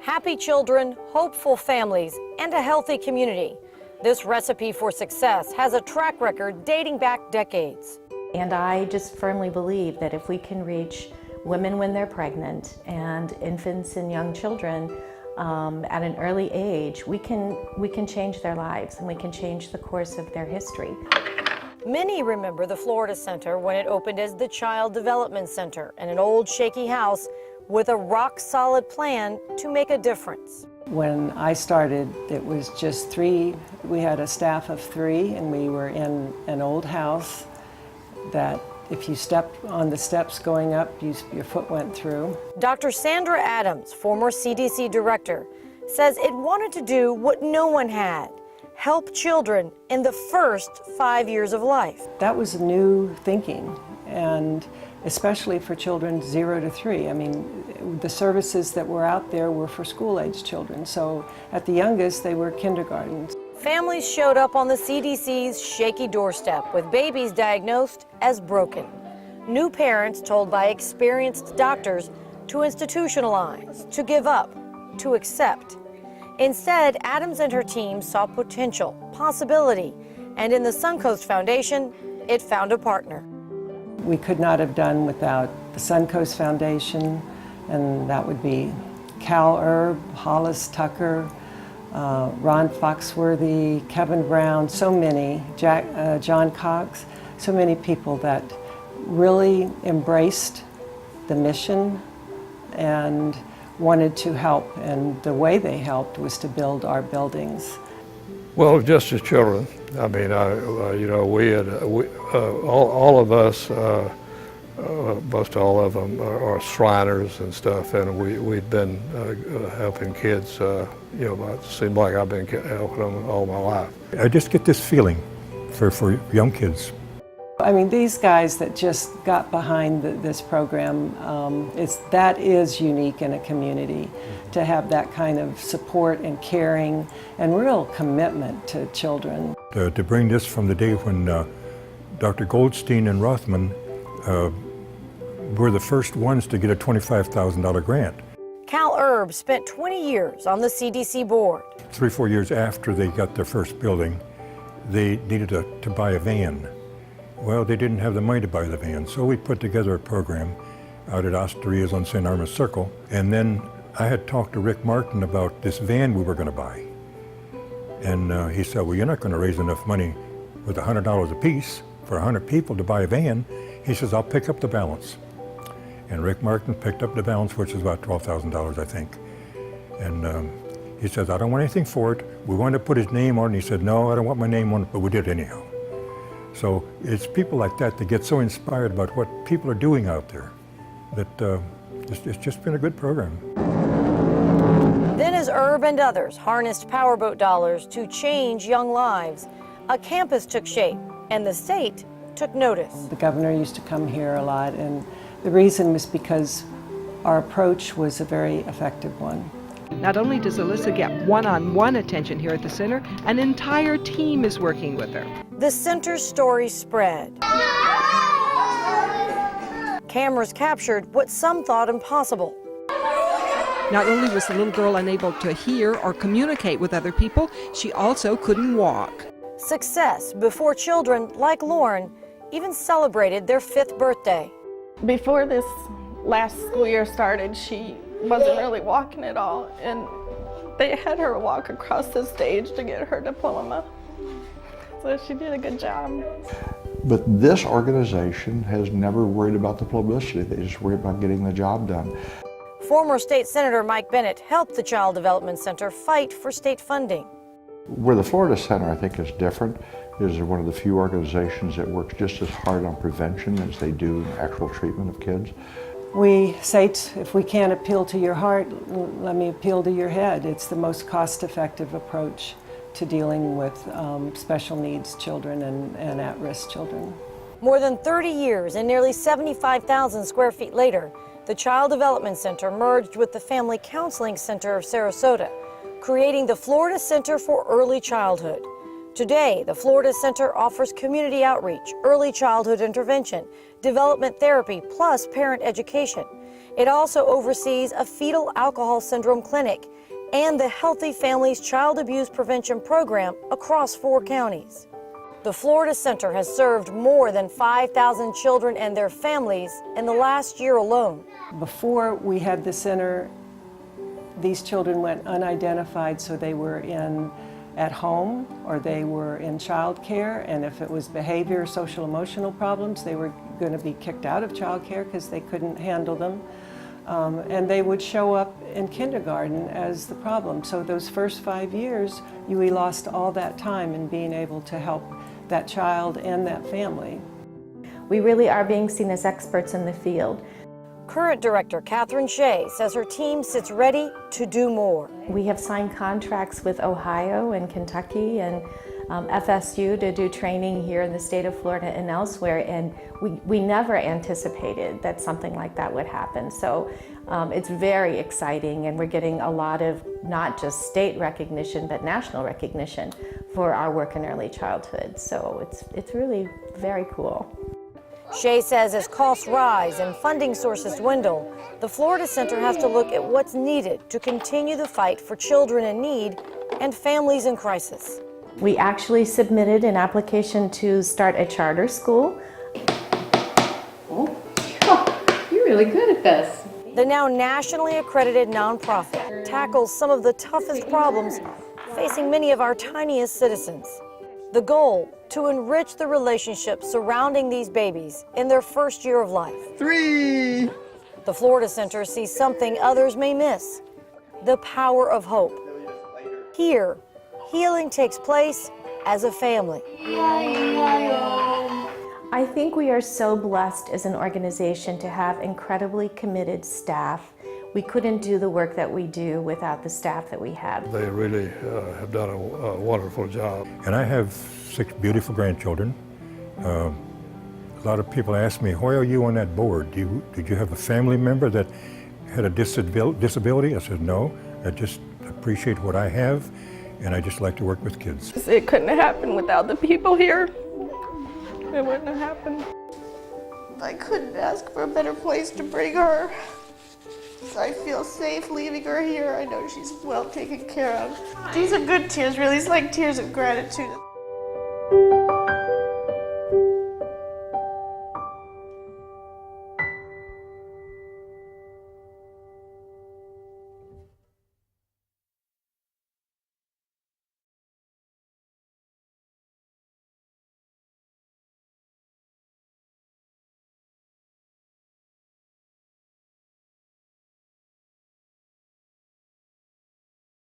Happy children, hopeful families, and a healthy community. This recipe for success has a track record dating back decades. And I just firmly believe that if we can reach women when they're pregnant and infants and young children at an early age, we can change their lives and we can change the course of their history. Many remember the Florida Center when it opened as the Child Development Center in an old shaky house with a rock-solid plan to make a difference. When I started, it was just 3. We had a staff of 3, and we were in an old house that if you stepped on the steps going up, your foot went through. Dr. Sandra Adams, former CDC director, says it wanted to do what no one had: help children in the first 5 years of life. That was new thinking, and especially for children 0 to 3. I mean, the services that were out there were for school-age children, so at the youngest, they were kindergarten. Families showed up on the CDC's shaky doorstep with babies diagnosed as broken. New parents told by experienced doctors to institutionalize, to give up, to accept. Instead, Adams and her team saw potential, possibility, and in the Suncoast Foundation, it found a partner. We could not have done without the Suncoast Foundation, and that would be Cal Erb, Hollis Tucker, Ron Foxworthy, Kevin Brown, so many, John Cox, so many people that really embraced the mission and wanted to help, and the way they helped was to build our buildings. Well, just as children. I mean, you know, all of us, most all of them are Shriners and stuff, and we've been helping kids. You know, it seems like I've been helping them all my life. I just get this feeling for young kids. I mean, these guys that just got behind this program, that is unique in a community, to have that kind of support and caring and real commitment to children. To bring this from the day when Dr. Goldstein and Rothman were the first ones to get a $25,000 grant. Cal Erb spent 20 years on the CDC board. 3 or 4 years after they got their first building, they needed to buy a van. Well, they didn't have the money to buy the van, so we put together a program out at Osteria's on St. Armas Circle, and then I had talked to Rick Martin about this van we were going to buy. And he said, well, you're not going to raise enough money with $100 a piece for 100 people to buy a van. He says, I'll pick up the balance. And Rick Martin picked up the balance, which is about $12,000, I think. And he says, I don't want anything for it. We wanted to put his name on it. And he said, no, I don't want my name on it, but we did anyhow. So it's people like that get so inspired about what people are doing out there that it's just been a good program. Then as Erb and others harnessed powerboat dollars to change young lives, a campus took shape and the state took notice. The governor used to come here a lot, and the reason was because our approach was a very effective one. Not only does Alyssa get one-on-one attention here at the center, an entire team is working with her. The center's story spread. Cameras captured what some thought impossible. Not only was the little girl unable to hear or communicate with other people, she also couldn't walk. Success before children like Lauren even celebrated their 5th birthday. Before this last school year started, she wasn't really walking at all, and they had her walk across the stage to get her diploma. So she did a good job. But this organization has never worried about the publicity. They just worry about getting the job done. Former State Senator Mike Bennett helped the Child Development Center fight for state funding. Where the Florida Center, I think, is different is they're one of the few organizations that works just as hard on prevention as they do actual treatment of kids. We say, if we can't appeal to your heart, let me appeal to your head. It's the most cost-effective approach to dealing with special needs children and at-risk children. More than 30 years and nearly 75,000 square feet later, the Child Development Center merged with the Family Counseling Center of Sarasota, creating the Florida Center for Early Childhood. Today, the Florida Center offers community outreach, early childhood intervention, development therapy, plus parent education. It also oversees a fetal alcohol syndrome clinic and the Healthy Families Child Abuse Prevention Program across 4 counties. The Florida Center has served more than 5,000 children and their families in the last year alone. Before we had the center, these children went unidentified, so they were at home or they were in child care, and if it was behavior, social, emotional problems, they were going to be kicked out of child care because they couldn't handle them. And they would show up in kindergarten as the problem. So those first 5 years, we lost all that time in being able to help that child and that family. We really are being seen as experts in the field. Current Director Catherine Shea says her team sits ready to do more. We have signed contracts with Ohio and Kentucky and FSU to do training here in the state of Florida and elsewhere, and we never anticipated that something like that would happen. So it's very exciting, and we're getting a lot of not just state recognition but national recognition for our work in early childhood. So it's really very cool. Shea says as costs rise and funding sources dwindle, the Florida Center has to look at what's needed to continue the fight for children in need and families in crisis. We actually submitted an application to start a charter school. Oh, you're really good at this. The now nationally accredited nonprofit tackles some of the toughest problems facing many of our tiniest citizens. The goal, to enrich the relationships surrounding these babies in their first year of life. 3. The Florida Center sees something others may miss: the power of hope. Here, healing takes place as a family. I think we are so blessed as an organization to have incredibly committed staff. We couldn't do the work that we do without the staff that we have. They really have done a wonderful job. And I have 6 beautiful grandchildren. A lot of people ask me, why are you on that board? Did you have a family member that had a disability? I said, no, I just appreciate what I have, and I just like to work with kids. It couldn't have happened without the people here. It wouldn't have happened. I couldn't ask for a better place to bring her. I feel safe leaving her here. I know she's well taken care of. These are good tears, really. It's like tears of gratitude.